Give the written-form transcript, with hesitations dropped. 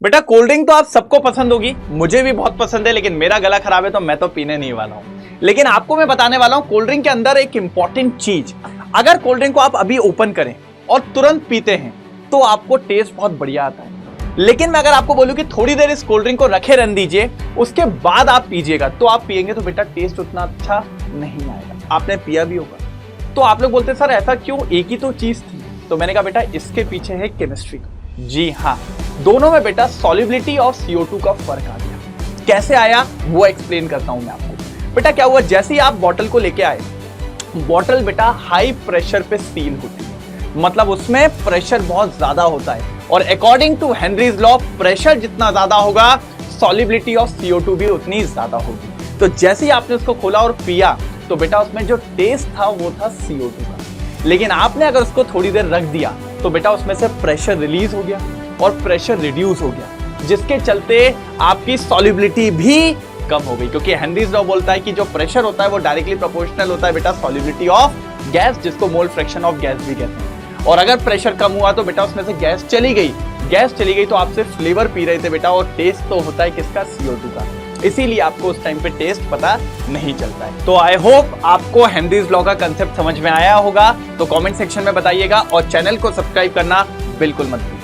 बेटा cold drink तो आप सबको पसंद होगी, मुझे भी बहुत पसंद है, लेकिन मेरा गला खराब है तो मैं तो पीने नहीं वाला हूं। लेकिन आपको मैं बताने वाला हूं कोल्ड ड्रिंक के अंदर एक इंपॉर्टेंट चीज, अगर कोल्ड ड्रिंक को आप अभी ओपन करें और तुरंत पीते हैं तो आपको टेस्ट बहुत बढ़िया आता है। लेकिन मैं अगर आपको बोलूं कि थोड़ी देर इस कोल्ड ड्रिंक को रखे रहने दीजिए, उसके बाद आप पीजिएगा, तो आप पिएंगे तो बेटा टेस्ट उतना अच्छा नहीं आएगा। आपने पिया भी होगा। तो आप लोग बोलते सर ऐसा क्यों, एक ही तो चीज थी। तो मैंने कहा बेटा इसके पीछे है केमिस्ट्री। जी हाँ, दोनों में बेटा सॉल्युबिलिटी ऑफ CO2 का फर्क आ गया। कैसे आया वो एक्सप्लेन करता हूं मैं आपको। बेटा क्या हुआ, जैसे ही आप बॉटल को लेके आए, बॉटल बेटा हाई प्रेशर पे सील होती है, मतलब उसमें प्रेशर बहुत ज्यादा होता है, और according to Henry's law pressure जितना ज्यादा होगा सॉल्युबिलिटी ऑफ CO2 भी उतनी ज्यादा होगी। तो जैसे ही आपने उसको खोला और पिया तो बेटा उसमें जो टेस्ट था वो था CO2 का। लेकिन आपने अगर उसको थोड़ी देर रख दिया तो बेटा उसमें से प्रेशर रिलीज हो गया और प्रेशर रिड्यूस हो गया, जिसके चलते आपकी सॉल्युबिलिटी भी कम हो गई, क्योंकि हेनरीज लॉ बोलता है कि जो प्रेशर होता है वो डायरेक्टली प्रोपोर्शनल होता है बेटा सॉल्युबिलिटी ऑफ गैस, जिसको मोल फ्रैक्शन ऑफ गैस भी कहते हैं। और अगर प्रेशर कम हुआ तो बेटा उसमें से गैस चली गई तो आप सिर्फ फ्लेवर पी रहे थे बेटा, और टेस्ट तो होता है किसका, CO2 का। इसीलिए आपको उस टाइम पे टेस्ट पता नहीं चलता है। तो आई होप आपको हेनरीज लॉ का कंसेप्ट समझ में आया होगा। तो कमेंट सेक्शन में बताइएगा और चैनल को सब्सक्राइब करना बिल्कुल मत भूलिए।